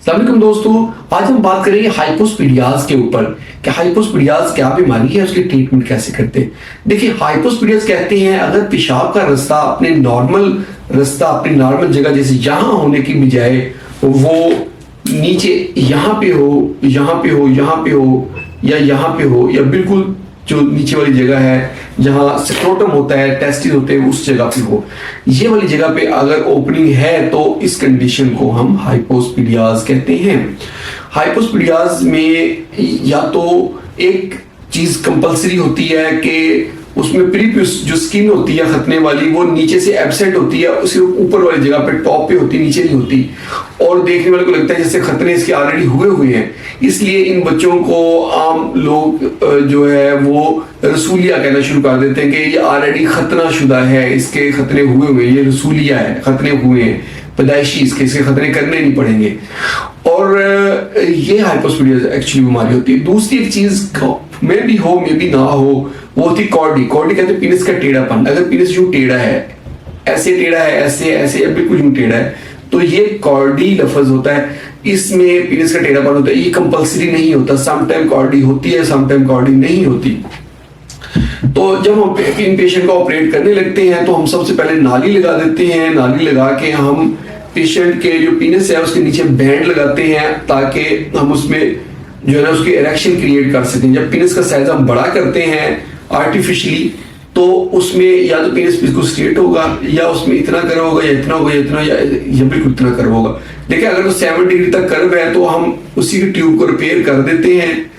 अस्सलाम वालेकुम दोस्तों, आज हम बात करेंगे हाइपोस्पीडियाज के ऊपर कि हाइपोस्पीडियाज क्या बीमारी है, उसकी ट्रीटमेंट कैसे करते हैं। देखिए, हाइपोस्पीडियाज कहते हैं अगर पेशाब का रास्ता अपने नॉर्मल जगह जैसे यहाँ होने की बजाय वो नीचे यहाँ पे हो या यहाँ पे हो या बिल्कुल जो नीचे वाली जगह है जहां स्क्रोटम होता है, टेस्टिस होते हैं, उस जगह पे हो, ये वाली जगह पे अगर ओपनिंग है तो इस कंडीशन को हम हाइपोस्पीडियाज कहते हैं। हाइपोस्पीडियाज में या तो एक चीज कंपलसरी होती है कि उसमें प्रीप्यूस जो स्किन होती है खतने वाली वो नीचे से एब्सेंट होती है, सिर्फ ऊपर वाली जगह पे टॉप पे होती है, नीचे नहीं होती, और देखने वाले को लगता है जैसे खतने इसके ऑलरेडी हुए हैं। इसलिए इन बच्चों को आम लोग जो है वो रसूलिया कहना शुरू कर देते हैं कि ये ऑलरेडी खतना शुदा है, इसके खतने हुए, ये रसूलिया है, खतने हुए हैं पैदाइशी, इसके खतने करने नहीं पड़ेंगे। और ये हाइपोस्पीडियाज एक्चुअली बीमारी होती है। दूसरी एक चीज में भी हो में भी ना हो, वो होती कॉर्डी कहते हैं पीनस का टेढ़ापन। अगर पीनस यूं टेढ़ा है, ऐसे टेढ़ा है, ऐसे या बिल्कुल यूं टेढ़ा है, तो ये कॉर्डी लफ्ज होता है, इसमें पीनस का टेढ़ापन होता है। ये कंपलसरी नहीं होता, समटाइम कॉर्डी होती है, समटाइम कॉर्डी नहीं होती। तो जब हम इन पेशेंट को ऑपरेट करने लगते हैं तो हम सबसे पहले नाली लगा देते हैं। नाली लगा के हम पेशेंट के जो पीनस है उसके नीचे बैंड लगाते हैं ताकि हम उसमें जो है ना उसकी इरेक्शन क्रिएट कर सकें। जब पीनस का साइज हम बड़ा करते हैं आर्टिफिशियली तो उसमें या तो पीनस बिल्कुल स्ट्रेट होगा या उसमें इतना कर्व होगा या इतना होगा या इतना या बिल्कुल इतना कर्व होगा। देखिए, अगर तो 7 डिग्री तक कर्व है तो हम उसी की ट्यूब को रिपेयर कर देते हैं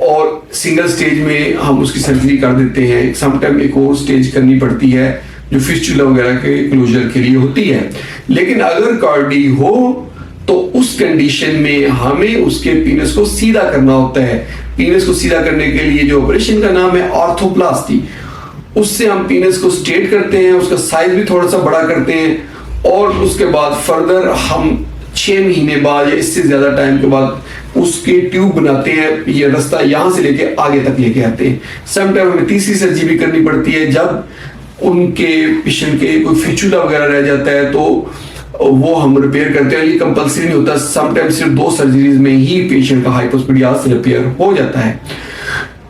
और सिंगल स्टेज में हम उसकी सर्जरी कर देते हैं। समटाइम एक और स्टेज करनी पड़ती है जो फिस्टुला वगैरह के क्लोजर के लिए होती है। लेकिन अगर कॉर्डी हो तो उस कंडीशन में हमें उसके पीनस को सीधा करना होता है। पीनस को सीधा करने के लिए जो ऑपरेशन का नाम है ऑर्थोप्लास्टी, उससे हम पीनस को स्ट्रेट करते हैं, उसका साइज भी थोड़ा सा बड़ा करते हैं और उसके बाद फर्दर हम 6 महीने बाद या इससे ज्यादा टाइम के बाद उसके ट्यूब बनाते हैं। ये रास्ता यहां से लेके आगे तक लेके आते हैं। समटाइम हमें तीसरी सर्जरी भी करनी पड़ती है जब उनके पेशेंट के कोई फिस्टुला वगैरह रह जाता है तो वो हम रिपेयर करते हैं। ये कंपलसरी नहीं होता, समटाइम सिर्फ 2 सर्जरीज में ही पेशेंट का हाइपोस्पीडियाज रिपेयर हो जाता है।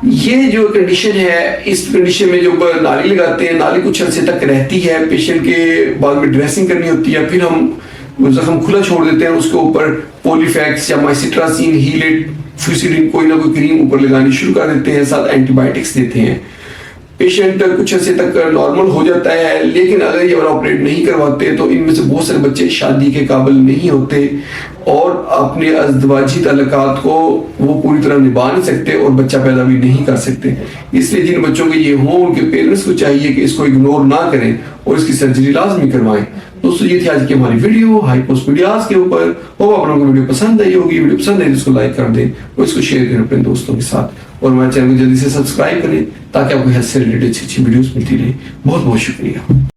ये जो कंडीशन है, इस कंडीशन में जो नाली लगाते हैं, नाली कुछ अर्से तक रहती है, पेशेंट के बाद में ड्रेसिंग करनी होती है, फिर हम जख्म खुला छोड़ देते हैं, उसके ऊपर पॉलीफैक्स या माइसिट्रासिन, हीलेट, फ्यूसिडिन कोई ना कोई क्रीम ऊपर लगानी शुरू कर देते हैं, साथ एंटीबायोटिक्स देते हैं। पेशेंट कुछ अर्से तक नॉर्मल हो जाता है। लेकिन अगर ये वाला ऑपरेट नहीं करवाते तो इनमें से बहुत सारे बच्चे शादी के काबिल नहीं होते और अपने अज़दवाजी ताल्लुकात को वो पूरी तरह निभा नहीं सकते और बच्चा पैदा भी नहीं कर सकते। इसलिए जिन बच्चों के ये हों उनके पेरेंट्स को चाहिए कि इसको इग्नोर ना करें और इसकी सर्जरी लाजमी करवाएं। दोस्तों, ये थी आज की हमारी वीडियो हाइपोस्पीडियाज के ऊपर। होप आप लोगों को वीडियो पसंद आई होगी। वीडियो पसंद आई तो इसको लाइक कर दें और इसको शेयर करें अपने दोस्तों के साथ और हमारे चैनल को जल्दी से सब्सक्राइब करें ताकि आपको हेल्थ से रिलेटेड अच्छी वीडियोस मिलती रहे। बहुत बहुत शुक्रिया।